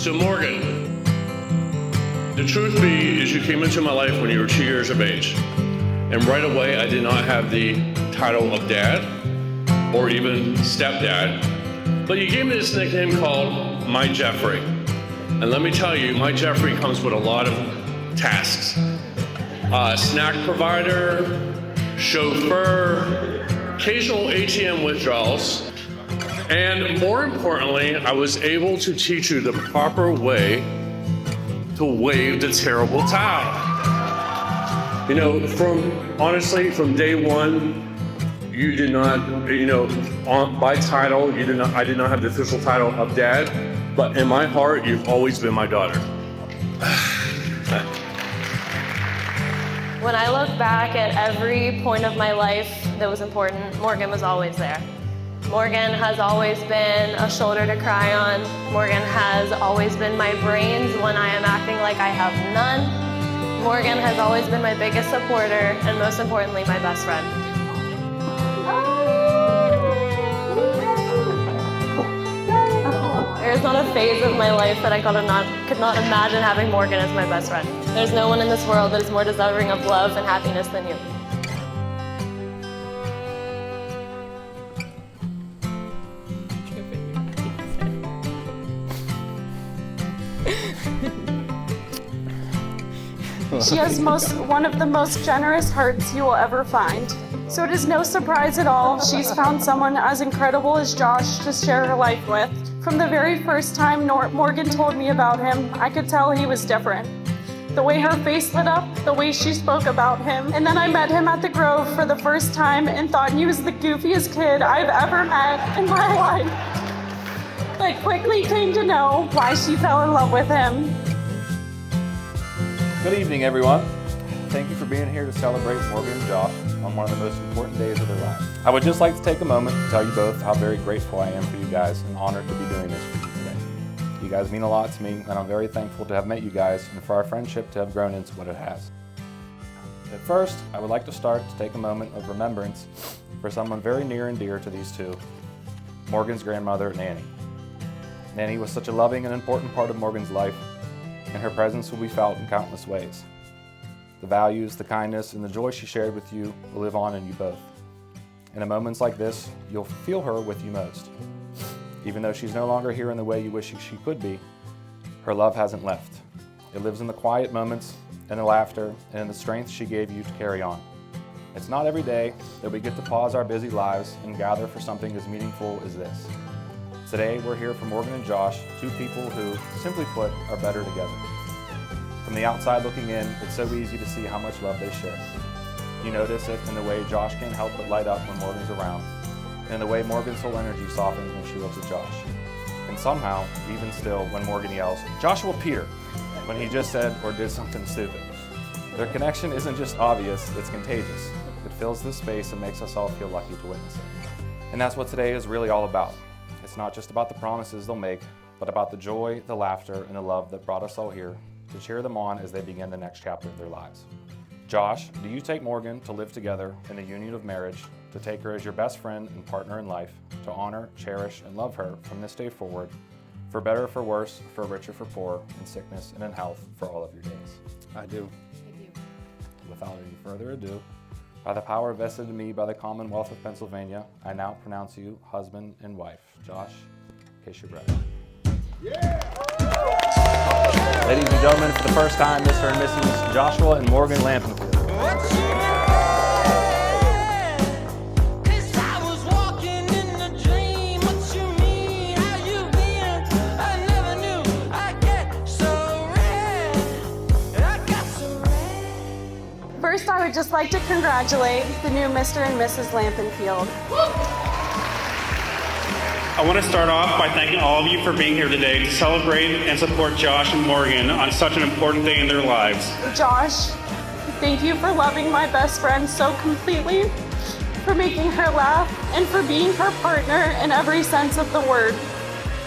So Morgan, the truth be is you came into my life when you were 2 years of age. And right away, I did not have the title of dad or even stepdad, but you gave me this nickname called My Jeffrey. And let me tell you, My Jeffrey comes with a lot of tasks. Snack provider, chauffeur, occasional ATM withdrawals, and more importantly, I was able to teach you the proper way to wave the terrible towel. You know, from day one, you did not, by title, I did not have the official title of dad, but in my heart, you've always been my daughter. When I look back at every point of my life that was important, Morgan was always there. Morgan has always been a shoulder to cry on. Morgan has always been my brains when I am acting like I have none. Morgan has always been my biggest supporter and most importantly, my best friend. There is not a phase of my life that I could not imagine having Morgan as my best friend. There's no one in this world that is more deserving of love and happiness than you. She has one of the most generous hearts you will ever find. So it is no surprise at all she's found someone as incredible as Josh to share her life with. From the very first time Morgan told me about him, I could tell he was different. The way her face lit up, the way she spoke about him. And then I met him at the Grove for the first time and thought he was the goofiest kid I've ever met in my life. But quickly came to know why she fell in love with him. Good evening, everyone. Thank you for being here to celebrate Morgan and Josh on one of the most important days of their lives. I would just like to take a moment to tell you both how very grateful I am for you guys and honored to be doing this for you today. You guys mean a lot to me, and I'm very thankful to have met you guys and for our friendship to have grown into what it has. At first, I would like to start to take a moment of remembrance for someone very near and dear to these two, Morgan's grandmother, Nanny. Nanny was such a loving and important part of Morgan's life, and her presence will be felt in countless ways. The values, the kindness, and the joy she shared with you will live on in you both. And in moments like this, you'll feel her with you most. Even though she's no longer here in the way you wish she could be, her love hasn't left. It lives in the quiet moments, in the laughter, and in the strength she gave you to carry on. It's not every day that we get to pause our busy lives and gather for something as meaningful as this. Today, we're here for Morgan and Josh, two people who, simply put, are better together. From the outside looking in, it's so easy to see how much love they share. You notice it in the way Josh can't help but light up when Morgan's around, and in the way Morgan's whole energy softens when she looks at Josh. And somehow, even still, when Morgan yells, "Joshua Peter," when he just said or did something stupid. Their connection isn't just obvious, it's contagious. It fills this space and makes us all feel lucky to witness it. And that's what today is really all about. It's not just about the promises they'll make, but about the joy, the laughter, and the love that brought us all here to cheer them on as they begin the next chapter of their lives. Josh, do you take Morgan to live together in the union of marriage, to take her as your best friend and partner in life, to honor, cherish, and love her from this day forward, for better, for worse, for richer, for poor, in sickness and in health, for all of your days? I do. Without any further ado, by the power vested in me by the Commonwealth of Pennsylvania, I now pronounce you husband and wife. Josh, in case you're ready. Yeah! Ladies and gentlemen, for the first time, Mr. and Mrs. Joshua and Morgan Lampenfield. First, I would just like to congratulate the new Mr. and Mrs. Lampenfield. I want to start off by thanking all of you for being here today to celebrate and support Josh and Morgan on such an important day in their lives. Josh, thank you for loving my best friend so completely, for making her laugh, and for being her partner in every sense of the word.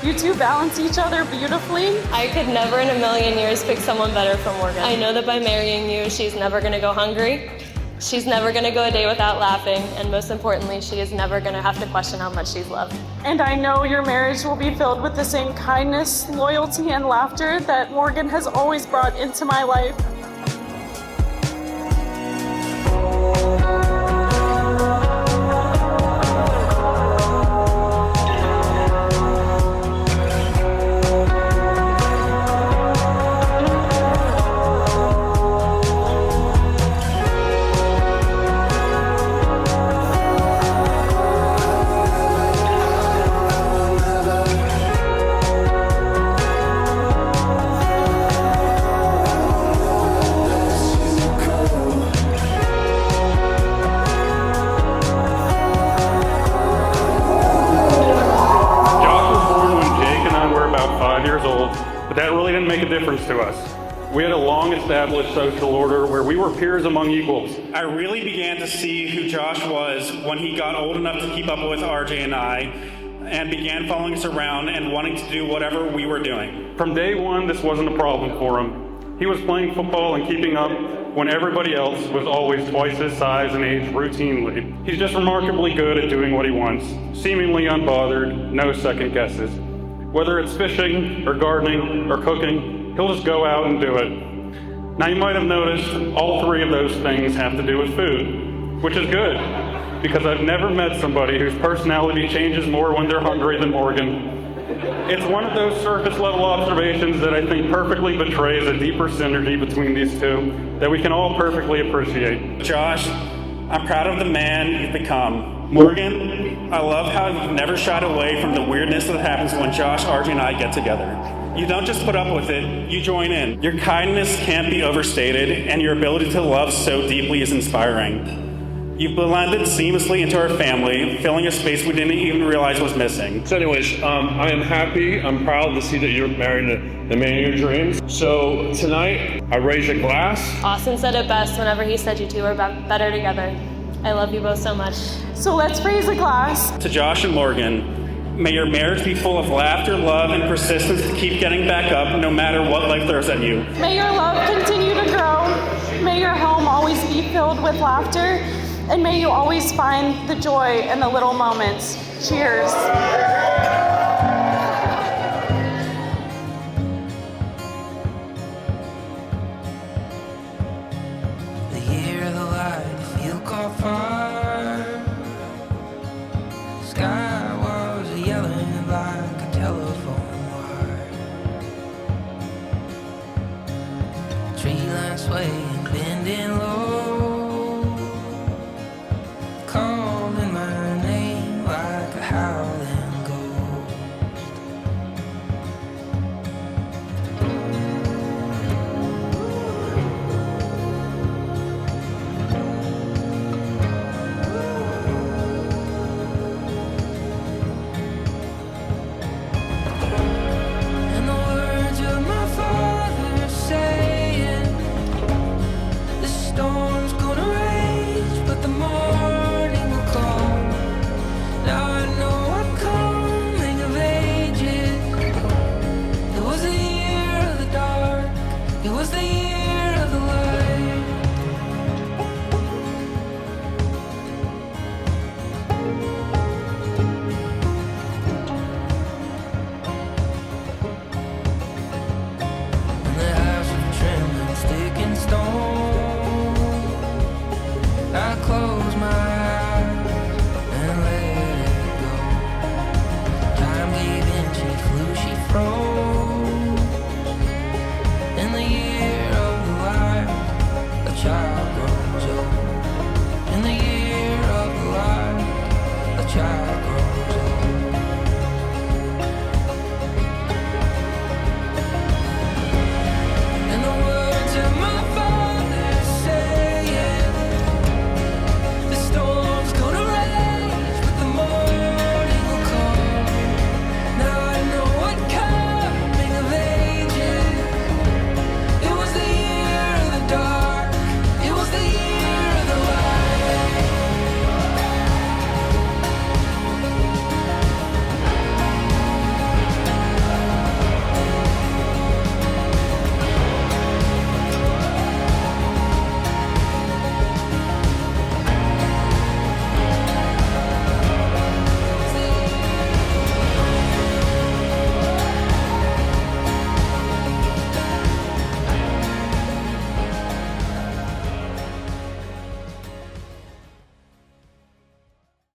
You two balance each other beautifully. I could never in a million years pick someone better for Morgan. I know that by marrying you, she's never gonna go hungry. She's never gonna go a day without laughing, and most importantly, she is never gonna have to question how much she's loved. And I know your marriage will be filled with the same kindness, loyalty, and laughter that Morgan has always brought into my life. But that really didn't make a difference to us. We had a long-established social order where we were peers among equals. I really began to see who Josh was when he got old enough to keep up with RJ and I, and began following us around and wanting to do whatever we were doing. From day one, this wasn't a problem for him. He was playing football and keeping up when everybody else was always twice his size and age routinely. He's just remarkably good at doing what he wants, seemingly unbothered, no second guesses. Whether it's fishing or gardening or cooking, he'll just go out and do it. Now you might have noticed all three of those things have to do with food, which is good, because I've never met somebody whose personality changes more when they're hungry than Morgan. It's one of those surface level observations that I think perfectly betrays a deeper synergy between these two that we can all perfectly appreciate. Josh, I'm proud of the man you've become. Morgan, I love how you've never shied away from the weirdness that happens when Josh, RJ, and I get together. You don't just put up with it, you join in. Your kindness can't be overstated, and your ability to love so deeply is inspiring. You've blended seamlessly into our family, filling a space we didn't even realize was missing. So anyways, I am happy, I'm proud to see that you're married to the man of your dreams. So tonight, I raise a glass. Austin said it best whenever he said you two are better together. I love you both so much. So let's raise a glass. To Josh and Morgan, may your marriage be full of laughter, love, and persistence to keep getting back up no matter what life throws at you. May your love continue to grow. May your home always be filled with laughter. And may you always find the joy in the little moments. Cheers. The year of the life you call far. Sky